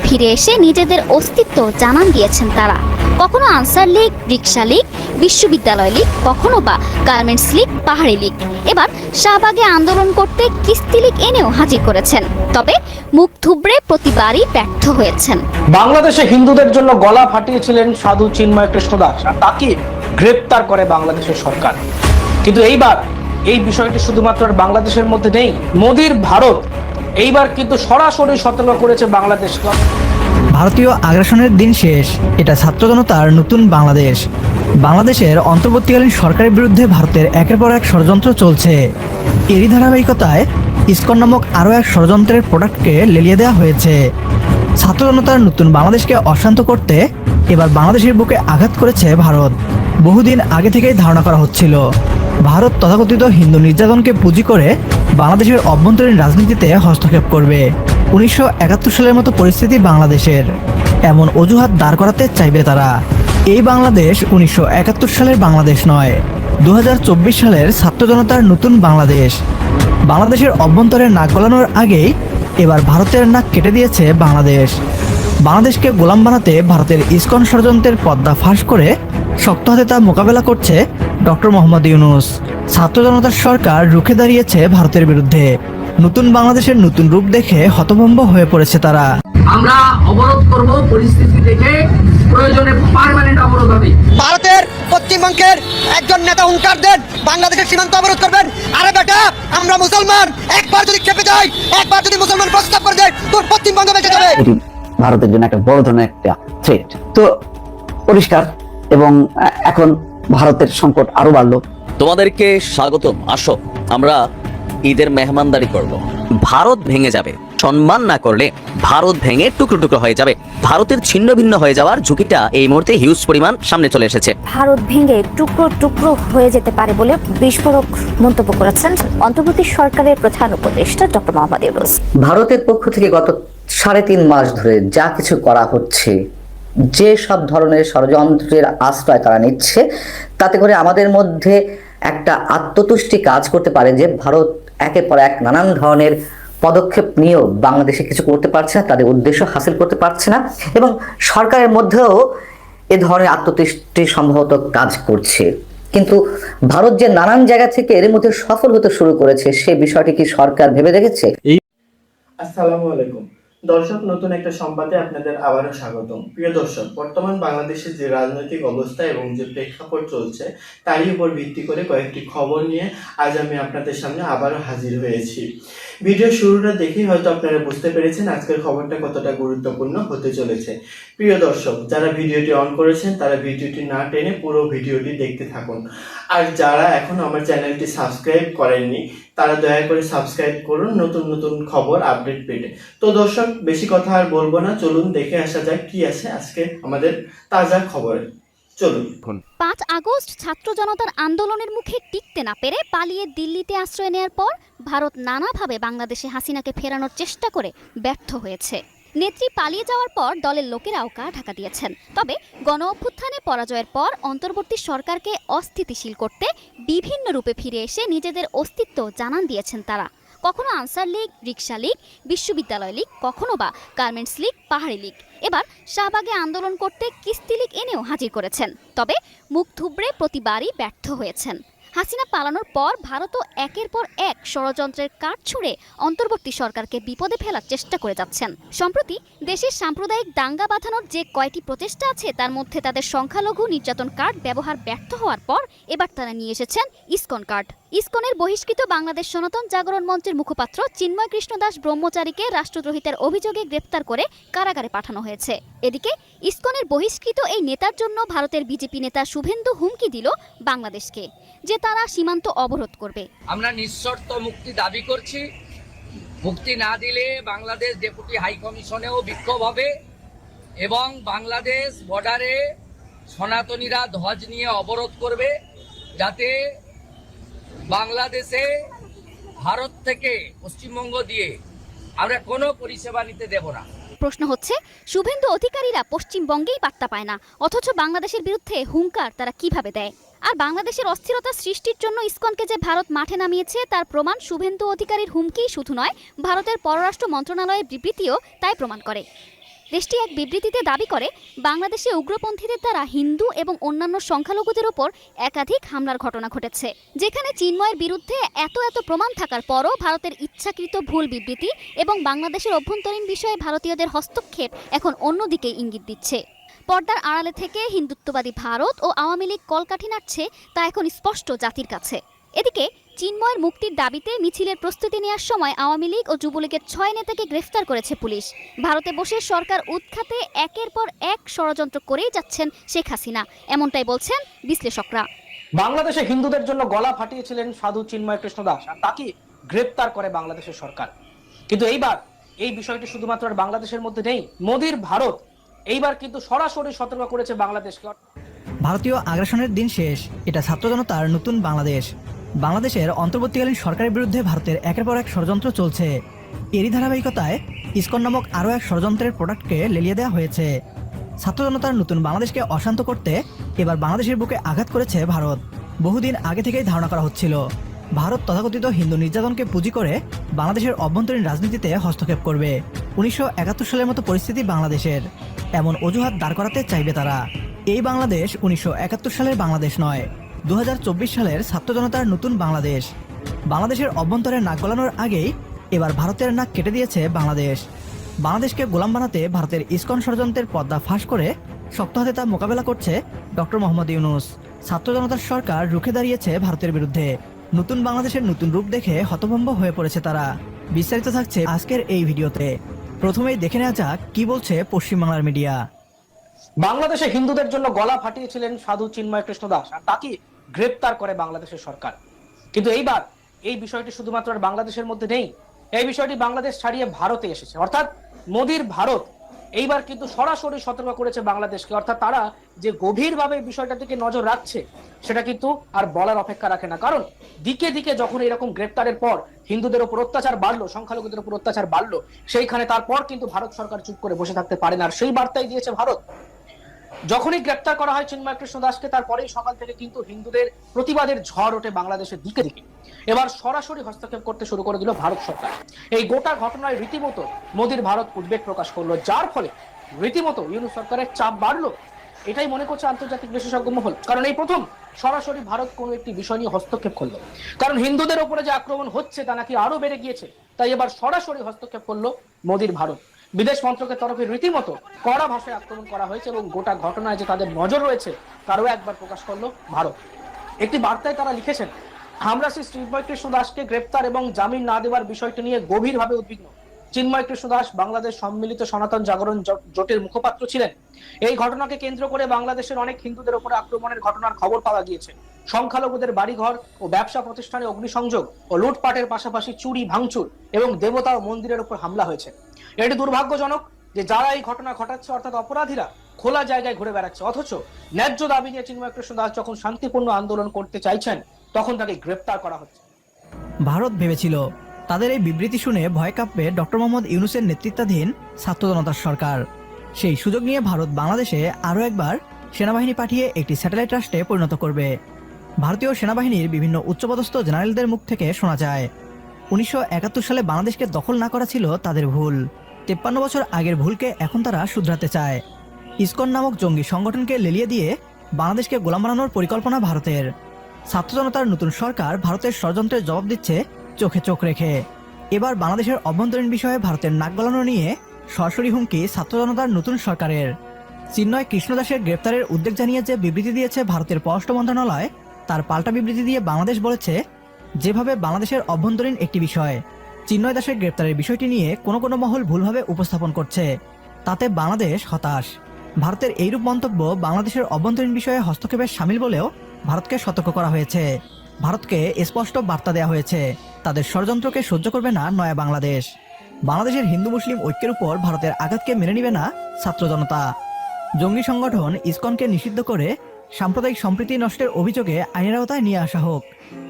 ফিরে এসে নিজেদের অস্তিত্ব জানান দিয়েছেন তারা। কখনো আনসার লীগ, রিকশা লীগ, বিশ্ববিদ্যালয় লীগ, কখনো বা গার্মেন্টস লীগ, পাহাড়ি লীগ। এবার শাহবাগে আন্দোলন করতে কিস্তি লীগ এনেও হাজির করেছেন, তবে মুখ থুবড়ে প্রতিবারই ব্যর্থ হয়েছেন। বাংলাদেশে হিন্দুদের জন্য গলা ফাটিয়েছিলেন সাধু চিন্ময় কৃষ্ণ দাস, আর তাকে গ্রেপ্তার করে বাংলাদেশের সরকার। কিন্তু এইবার এই বিষয়টি শুধুমাত্র বাংলাদেশের মধ্যে নেই, মোদির ভারত এইবার কিন্তু সরাসরি সতর্ক করেছে বাংলাদেশকে। ভারতীয় আগ্রাসনের দিন শেষ, এটা ছাত্র জনতার নতুন বাংলাদেশ। বাংলাদেশের অন্তর্বর্তীকালীন সরকারের বিরুদ্ধে ভারতের একের পর এক ষড়যন্ত্র চলছে। এরই ধারাবাহিকতায় ইসকন নামক আরও এক ষড়যন্ত্রের প্রোডাক্টকে লেলিয়ে দেওয়া হয়েছে। ছাত্র জনতার নতুন বাংলাদেশকে অশান্ত করতে এবার বাংলাদেশের বুকে আঘাত করেছে ভারত। বহুদিন আগে থেকেই ধারণা করা হচ্ছিল ভারত তথাকথিত হিন্দু নির্যাতনকে পুঁজি করে বাংলাদেশের অভ্যন্তরীণ রাজনীতিতে হস্তক্ষেপ করবে। 1971 সালের মতো পরিস্থিতি বাংলাদেশের, এমন অজুহাত দাঁড় করাতে চাইবে তারা। এই বাংলাদেশ 1971 সালের বাংলাদেশ নয়, 2024 সালের ছাত্র জনতার নতুন বাংলাদেশ। বাংলাদেশের অভ্যন্তরে নাক গলানোর আগেই এবার ভারতের নাক কেটে দিয়েছে বাংলাদেশ। বাংলাদেশকে গোলাম বানাতে ভারতের ইসকন ষড়যন্ত্রের পর্দা ফাঁস করে শক্ত হাতে তা মোকাবেলা করছে ডক্টর মোহাম্মদ ইউনূস। ছাত্র জনতার সরকার রুখে দাঁড়িয়েছে ভারতের বিরুদ্ধে। নতুন বাংলাদেশের নতুন রূপ দেখে হতভম্ব হয়ে পড়েছে তারা। আমরা অবরোধ করব, পরিস্থিতি দেখে প্রয়োজনে পার্মানেন্ট অবরোধ হবে। ভারতের পশ্চিমবঙ্গের একজন নেতা হুঙ্কার দেন বাংলাদেশের সীমান্ত অবরোধ করবেন। আরে বেটা, আমরা মুসলমান, একবার যদি খেপে যাই, একবার যদি মুসলমান প্রস্তাব করে দেয়, তোর পশ্চিমবঙ্গ বেঁচে যাবে। এটি ভারতের জন্য একটা বড় ধরনের একটা থ্রেট। তো পরিষ্কার, এবং এখন ভারতের সংকট আরো বাড়লো। তোমাদেরকে স্বাগতম, আসো আমরা ঈদের মেহমানদারি করব। ভারত ভেঙে যাবে, সম্মান না করলে ভারত ভেঙে টুকরো টুকরো হয়ে যাবে। ভারতের ছিন্ন ভিন্ন হয়ে যাওয়ার ঝুঁকিটা এই মুহূর্তে হিউজ পরিমাণ সামনে চলে এসেছে। ভারত ভেঙে টুকরো টুকরো হয়ে যেতে পারে বলে বিস্ফোরক মন্তব্য করেছেন অন্তর্বর্তী সরকারের প্রধান উপদেষ্টা ডক্টর মোহাম্মদ ইউনূস। ভারতের পক্ষ থেকে গত 3.5 মাস ধরে যা কিছু করা হচ্ছে, যে সব ধরনের ষড়যন্ত্রের আশ্রয় তারা নিচ্ছে, তাতে করে আমাদের মধ্যে একটা আত্মতুষ্টি কাজ করতে পারে যে ভারত একের পর এক নানান ধরনের পদক্ষেপ নিয়েও বাংলাদেশে কিছু করতে পারছে না, তাদের উদ্দেশ্য হাসিল করতে পারছে না, এবং সরকারের মধ্যেও এ ধরনের আত্মতুষ্টি সম্ভবত কাজ করছে। কিন্তু ভারত যে নানান জায়গা থেকে এর মধ্যে সফল হতে শুরু করেছে, সে বিষয়টি কি সরকার ভেবে দেখেছে? আসসালামু আলাইকুম দর্শক, নতুন একটা সংবাদে আপনাদের আবারও স্বাগতম। প্রিয় দর্শক, বর্তমান বাংলাদেশের যে রাজনৈতিক অবস্থা এবং যে প্রেক্ষাপট চলছে তারই উপর ভিত্তি করে কয়েকটি খবর নিয়ে আজ আমি আপনাদের সামনে আবারও হাজির হয়েছি। ভিডিও শুরুটা দেখেই হয়তো আপনারা বুঝতে পেরেছেন আজকের খবরটা কতটা গুরুত্বপূর্ণ হতে চলেছে। প্রিয় দর্শক, যারা ভিডিওটি অন করেছেন তারা ভিডিওটি না টেনে পুরো ভিডিওটি দেখতে থাকুন। আর যারা এখনো আমার চ্যানেলটি সাবস্ক্রাইব করেননি তারা দয়া করে সাবস্ক্রাইব করুন নতুন নতুন খবর আপডেট পেতে। তো দর্শক, বেশি কথা আর বলবো না, চলুন দেখে আসা যাক কি আছে আজকে আমাদের তাজা খবরে। চলুন। 5 আগস্ট ছাত্র জনতার আন্দোলনের মুখে টিকতে না পেরে পালিয়ে দিল্লিতে আশ্রয় নেয়ার পর ভারত নানাভাবে বাংলাদেশে হাসিনাকে ফেরানোর চেষ্টা করে ব্যর্থ হয়েছে। নেত্রী পালিয়ে যাওয়ার পর দলের লোকেরাও গা ঢাকা দিয়েছেন। তবে গণ অভ্যুত্থানে পরাজয়ের পর অন্তর্বর্তী সরকারকে অস্থিতিশীল করতে বিভিন্ন রূপে ফিরে এসে নিজেদের অস্তিত্ব জানান দিয়েছেন তারা। কখনো আনসার লীগ, রিকশা লীগ, বিশ্ববিদ্যালয় লীগ, কখনো বা গার্মেন্টস লীগ, পাহাড়ি লীগ। এবার শাহবাগে আন্দোলন করতে কিস্তি লীগ এনেও হাজির করেছেন, তবে মুখ থুবড়ে প্রতিবারই ব্যর্থ হয়েছেন। হাসিনা পালানোর পর ভারতও একের পর এক ষড়যন্ত্রের কাঠ ছুঁড়ে অন্তর্বর্তী সরকারকে বিপদে ফেলার চেষ্টা করে যাচ্ছেন। সম্প্রতি দেশের সাম্প্রদায়িক দাঙ্গা বাঁধানোর যে কয়টি প্রচেষ্টা আছে তার মধ্যে তাদের সংখ্যালঘু নির্যাতন কার্ড ব্যবহার ব্যর্থ হওয়ার পর এবার তারা নিয়ে এসেছেন ইসকন কার্ড। ইসকনের বহিষ্কৃত বাংলাদেশ সনাতন জাগরণ মঞ্চের মুখপাত্র চিন্ময় কৃষ্ণ দাস ব্রহ্মচারীকে রাষ্ট্রদ্রোহিতার অভিযোগে গ্রেপ্তার করে কারাগারে পাঠানো হয়েছে। এদিকে ইসকনের বহিষ্কৃত এই নেতার জন্য ভারতের বিজেপি নেতা শুভেন্দু হুমকি দিল বাংলাদেশকে যে তারা সীমান্ত অবরোধ করবে। আমরা নিঃশর্ত মুক্তি দাবি করছি, মুক্তি না দিলে বাংলাদেশ ডেপুটি হাই কমিশনেও বিক্ষোভ হবে এবং বাংলাদেশ বর্ডারে সনাতনীরা ধ্বজ নিয়ে অবরোধ করবে, যাতে বাংলাদেশে ভারত থেকে পশ্চিমবঙ্গ দিয়ে আমরা কোনো পরিষেবা নিতে দেব না। প্রশ্ন হচ্ছে, শুভেন্দু অধিকারীরা পশ্চিমবঙ্গেই পাত্তা পায় না, অথচ বাংলাদেশের বিরুদ্ধে হুঙ্কার তারা কিভাবে দেয়? আর বাংলাদেশের অস্থিরতা সৃষ্টির জন্য ইসকনকে যে ভারত মাঠে নামিয়েছে তার প্রমাণ শুভেন্দু অধিকারীর হুমকি শুধু নয়, ভারতের পররাষ্ট্র মন্ত্রণালয়ের বিবৃতিও তাই প্রমাণ করে। দেশটি এক বিবৃতিতে দাবি করে বাংলাদেশে উগ্রপন্থীদের দ্বারা হিন্দু এবং অন্যান্য সংখ্যালঘুদের ওপর একাধিক হামলার ঘটনা ঘটেছে, যেখানে চিন্ময়ের বিরুদ্ধে এত প্রমাণ থাকার পরও ভারতের ইচ্ছাকৃত ভুল বিবৃতি এবং বাংলাদেশের অভ্যন্তরীণ বিষয়ে ভারতীয়দের হস্তক্ষেপ এখন অন্যদিকে ইঙ্গিত দিচ্ছে। পর্দার আড়ালে থেকে হিন্দুত্ববাদী ভারত ও আওয়ামী লীগ কলকাঠি নাড়ছে তা এখন স্পষ্ট জাতির কাছে। এদিকে চিন্ময়ের মুক্তির দাবিতে মিছিলের প্রস্তুতি নেওয়ার সময় আওয়ামী লীগ ও যুবলীগের 6 নেতাকে গ্রেফতার করেছে পুলিশ। ভারতে বসে সরকার উৎখাতে একের পর এক ষড়যন্ত্র করেই যাচ্ছেন শেখ হাসিনা, এমনটাই বলছেন বিশ্লেষকরা। বাংলাদেশে হিন্দুদের জন্য গলা ফাটিয়েছিলেন সাধু চিন্ময় কৃষ্ণ দাস, আর তাকে গ্রেপ্তার করে বাংলাদেশের সরকার। কিন্তু এইবার এই বিষয়টি শুধুমাত্র আর বাংলাদেশের মধ্যে নেই, মোদির ভারত এইবার কিন্তু সরাসরি সতর্ক করেছে বাংলাদেশকে। ভারতীয় আগ্রাসনের দিন শেষ, এটা ছাত্র জনতার নতুন বাংলাদেশ। বাংলাদেশের অন্তর্বর্তীকালীন সরকারের বিরুদ্ধে ভারতের একের পর এক ষড়যন্ত্র চলছে। এরই ধারাবাহিকতায় ইসকন নামক আরও এক ষড়যন্ত্রের প্রোডাক্টকে লেলিয়ে দেওয়া হয়েছে। ছাত্র জনতার নতুন বাংলাদেশকে অশান্ত করতে এবার বাংলাদেশের বুকে আঘাত করেছে ভারত। বহুদিন আগে থেকেই ধারণা করা হচ্ছিল ভারত তথাকথিত হিন্দু নির্যাতনকে পুঁজি করে বাংলাদেশের অভ্যন্তরীণ রাজনীতিতে হস্তক্ষেপ করবে। 1971 সালের মতো পরিস্থিতি বাংলাদেশের, এমন অজুহাত দাঁড় করাতে চাইবে তারা। এই বাংলাদেশ 1971 সালের বাংলাদেশ নয়, 2024 সালের ছাত্র জনতার নতুন বাংলাদেশ। বাংলাদেশের অভ্যন্তরে নাক গলানোর আগেই এবার ভারতের নাক কেটে দিয়েছে বাংলাদেশ। বাংলাদেশকে গোলাম বানাতে ভারতের ইসকন ষড়যন্ত্রের পর্দা ফাঁস করে শক্ত হাতে তা মোকাবেলা করছে ডক্টর মোহাম্মদ ইউনূস। ছাত্র জনতার সরকার রুখে দাঁড়িয়েছে ভারতের বিরুদ্ধে। নতুন বাংলাদেশের নতুন রূপ দেখে হতভম্ব হয়ে পড়েছে তারা। বিস্তারিত থাকছে আজকের এই ভিডিওতে। প্রথমেই দেখে নেওয়া যাক কি বলছে পশ্চিমবাংলার মিডিয়া। বাংলাদেশে হিন্দুদের জন্য গলা ফাটিয়েছিলেন সাধু চিন্ময় কৃষ্ণ দাস, আর তাকে গ্রেপ্তার করে বাংলাদেশের সরকার। কিন্তু এইবার এই বিষয়টি শুধুমাত্র আর বাংলাদেশের মধ্যে নেই, এই বিষয়টি বাংলাদেশ ছাড়িয়ে ভারতে এসেছে। অর্থাৎ মোদির ভারত এইবার কিন্তু সরাসরি সতর্ক করেছে বাংলাদেশকে। অর্থাৎ তারা যে গভীরভাবে বিষয়টা দিকে নজর রাখছে সেটা কিন্তু আর বলার অপেক্ষা রাখে না। কারণ দিকে দিকে যখন এরকম গ্রেপ্তারের পর হিন্দুদের উপর অত্যাচার বাড়লো, সংখ্যালঘুদের উপর অত্যাচার বাড়লো, সেইখানে তারপর কিন্তু ভারত সরকার চুপ করে বসে থাকতে পারে না। আর সেই বার্তাই দিয়েছে ভারত। যখনই গ্রেপ্তার করা হয় চিন্ময় কৃষ্ণ দাসকে, তারপরেই সকাল থেকে কিন্তু হিন্দুদের প্রতিবাদের ঝড় ওঠে বাংলাদেশের দিকে দিকে। এবার সরাসরি হস্তক্ষেপ করতে শুরু করে দিল ভারত সরকার। এই গোটা ঘটনায় রীতিমতো মোদির ভারত উদ্বেগ প্রকাশ করলো, যার ফলে রীতিমতো ইউনূস সরকারের চাপ বাড়লো। এটাই মনে করছে আন্তর্জাতিক বিশেষজ্ঞ মহল। কারণ এই প্রথম সরাসরি ভারত কোনো একটি বিষয় নিয়ে হস্তক্ষেপ করলো। কারণ হিন্দুদের উপরে যে আক্রমণ হচ্ছে তা নাকি আরো বেড়ে গিয়েছে, তাই এবার সরাসরি হস্তক্ষেপ করলো মোদির ভারত। বিদেশ মন্ত্রকের তরফে রীতিমতো কড়া ভাষায় আক্রমণ করা হয়েছে এবং গোটা ঘটনায় যে তাদের নজর রয়েছে তারও একবার প্রকাশ করলো ভারত। একটি বার্তায় তারা লিখেছেন, আমরা শ্রী চিন্ময় কৃষ্ণ দাসকে গ্রেপ্তার এবং জামিন না দেওয়ার বিষয়টি নিয়ে গভীরভাবে উদ্বিগ্ন। চিন্ময় কৃষ্ণ দাস বাংলাদেশ সম্মিলিত সনাতন জাগরণ জোটের মুখপাত্র ছিলেন। এই ঘটনাকে কেন্দ্র করে বাংলাদেশের অনেক হিন্দুদের উপরে আক্রমণের ঘটনার খবর পাওয়া গিয়েছে। সংখ্যালঘুদের বাড়িঘর ও ব্যবসা প্রতিষ্ঠানে অগ্নিসংযোগ ও লুটপাটের পাশাপাশি চুরি ভাঙচুর এবং দেবতা ও মন্দিরের উপর হামলা হয়েছে। এটি দুর্ভাগ্যজনক যে যারা এই ঘটনা ঘটাচ্ছে অর্থাৎ অপরাধীরা খোলা জায়গায় ঘুরে বেড়াচ্ছে, অথচ ন্যায্য দাবি নিয়ে চিন্ময় কৃষ্ণ দাস যখন শান্তিপূর্ণ আন্দোলন করতে চাইছেন তখন তাকে গ্রেপ্তার করা হচ্ছে। ভারত ভেবেছিল তাদের এই বিবৃতি শুনে ভয় কাঁপবে ডক্টর মোহাম্মদ ইউনূসের নেতৃত্বাধীন ছাত্র জনতার সরকার। সেই সুযোগ নিয়ে ভারত বাংলাদেশে আরও একবার সেনাবাহিনী পাঠিয়ে একটি স্যাটেলাইট রাষ্ট্রে পরিণত করবে। ভারতীয় সেনাবাহিনীর বিভিন্ন উচ্চপদস্থ জেনারেলদের মুখ থেকে শোনা যায় 1971 সালে বাংলাদেশকে দখল না করা ছিল তাদের ভুল। 53 বছর আগের ভুলকে এখন তারা শুধরাতে চায়। ইসকন নামক জঙ্গি সংগঠনকে লেলিয়ে দিয়ে বাংলাদেশকে গোলাম বানানোর পরিকল্পনা ভারতের। ছাত্র জনতার নতুন সরকার ভারতের ষড়যন্ত্রের জবাব দিচ্ছে চোখে চোখ রেখে। এবার বাংলাদেশের অভ্যন্তরীণ বিষয়ে ভারতের নাক গলানো নিয়ে সরাসরি হুমকি ছাত্র জনতার নতুন সরকারের। চিন্ময় কৃষ্ণ দাসের গ্রেপ্তারের উদ্বেগ জানিয়ে যে বিবৃতি দিয়েছে ভারতের পররাষ্ট্র মন্ত্রণালয়, তার পাল্টা বিবৃতি দিয়ে বাংলাদেশ বলেছে যেভাবে বাংলাদেশের অভ্যন্তরীণ একটি বিষয় চিন্ময় দাসের গ্রেপ্তারের বিষয়টি নিয়ে কোনো মহল ভুলভাবে উপস্থাপন করছে, তাতে বাংলাদেশ হতাশ। ভারতের এইরূপ মন্তব্য বাংলাদেশের অভ্যন্তরীণ বিষয়ে হস্তক্ষেপের শামিল বলেও ভারতকে সতর্ক করা হয়েছে। ভারতকে স্পষ্ট বার্তা দেওয়া হয়েছে তাদের ষড়যন্ত্রকে সহ্য করবে না নয়া বাংলাদেশ। বাংলাদেশের হিন্দু মুসলিম ঐক্যের উপর ভারতের আঘাতকে মেনে নেবে না ছাত্র জনতা। জঙ্গি সংগঠন ইসকনকে নিষিদ্ধ করে সাম্প্রদায়িক সম্প্রীতি নষ্টের অভিযোগে আইনের আওতায় নিয়ে আসা হোক।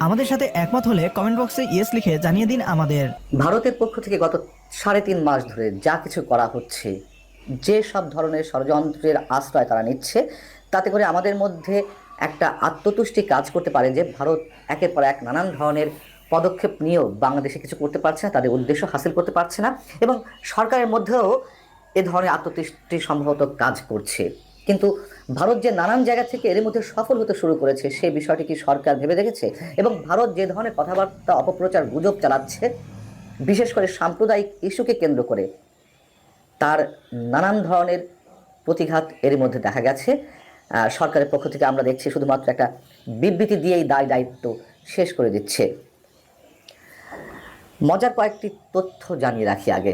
আমাদের সাথে একমত হলে কমেন্ট বক্সে ইয়েস লিখে জানিয়ে দিন আমাদের। ভারতের পক্ষ থেকে গত 3.5 মাস ধরে যা কিছু করা হচ্ছে, যে সব ধরনের ষড়যন্ত্রের আশ্রয় তারা নিচ্ছে, তাতে করে আমাদের মধ্যে একটা আত্মতুষ্টি কাজ করতে পারে যে ভারত একের পর এক নানান ধরনের পদক্ষেপ নিয়েও বাংলাদেশে কিছু করতে পারছে না, তাদের উদ্দেশ্য হাসিল করতে পারছে না। এবং সরকারের মধ্যেও এ ধরনের আত্মতৃষ্টি সম্ভবত কাজ করছে। কিন্তু ভারত যে নানান জায়গা থেকে এর মধ্যে সফল হতে শুরু করেছে সেই বিষয়টি কি সরকার ভেবে দেখেছে? এবং ভারত যে ধরনের কথাবার্তা, অপপ্রচার, গুজব চালাচ্ছে, বিশেষ করে সাম্প্রদায়িক ইস্যুকে কেন্দ্র করে, তার নানান ধরনের প্রতিঘাত এর মধ্যে দেখা গেছে। সরকারের পক্ষ থেকে আমরা দেখছি শুধুমাত্র একটা বিবৃতি দিয়েই দায়িত্ব শেষ করে দিচ্ছে। মজার কয়েকটি তথ্য জানিয়ে রাখি আগে।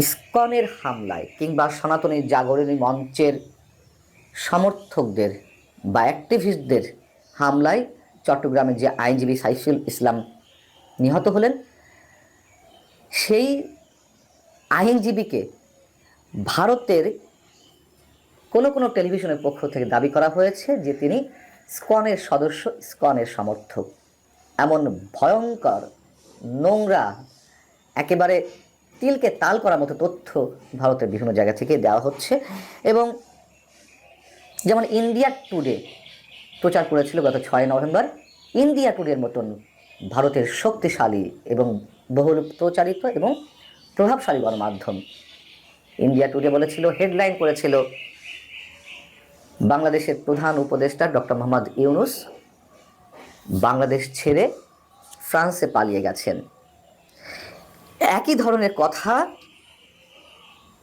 ইসকনের হামলায় কিংবা সনাতনী জাগরণী মঞ্চের সমর্থকদের বা অ্যাক্টিভিস্টদের হামলায় চট্টগ্রামের যে আইনজীবী সাইফুল ইসলাম নিহত হলেন, সেই আইনজীবীকে ভারতের কোনো টেলিভিশনের পক্ষ থেকে দাবি করা হয়েছে যে তিনি ইসকনের সদস্য, ইসকনের সমর্থক। এমন ভয়ঙ্কর, নোংরা, একেবারে তিলকে তাল করার মতো তথ্য ভারতের বিভিন্ন জায়গা থেকে দেওয়া হচ্ছে। এবং যেমন ইন্ডিয়া টুডে প্রচার করেছিল গত 6 নভেম্বর, ইন্ডিয়া টুডের মতন ভারতের শক্তিশালী এবং বহুল প্রচারিত এবং প্রভাবশালী গণমাধ্যম ইন্ডিয়া টুডে বলেছিল, হেডলাইন করেছিল, বাংলাদেশের প্রধান উপদেষ্টা ডক্টর মোহাম্মদ ইউনূস বাংলাদেশ ছেড়ে ফ্রান্সে পালিয়ে গেছেন। একই ধরনের কথা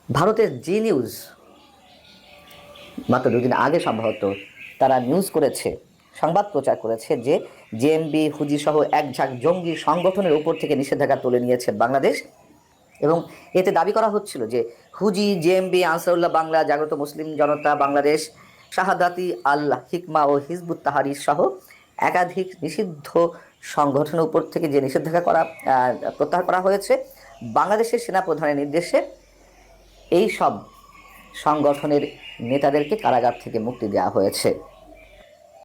ভারতের জি নিউজ মাত্র 2 দিন আগে সম্ভবত তারা নিউজ করেছে, সংবাদ প্রচার করেছে যে জেএমবি, হুজি সহ এক ঝাঁক জঙ্গি সংগঠনের উপর থেকে নিষেধাজ্ঞা তুলে নিয়েছে বাংলাদেশ। এবং এতে দাবি করা হচ্ছিল যে হুজি, জেএমবি, আনসারুল্লাহ বাংলা, জাগ্রত মুসলিম জনতা বাংলাদেশ, শাহাদাতি আল হিকমা ও হিজবুত তাহরির সহ একাধিক নিষিদ্ধ সংগঠনের উপর থেকে যে নিষেধাজ্ঞা প্রত্যাহার করা হয়েছে, বাংলাদেশের সেনাপ্রধানের নির্দেশে এই সব সংগঠনের নেতাদেরকে কারাগার থেকে মুক্তি দেওয়া হয়েছে।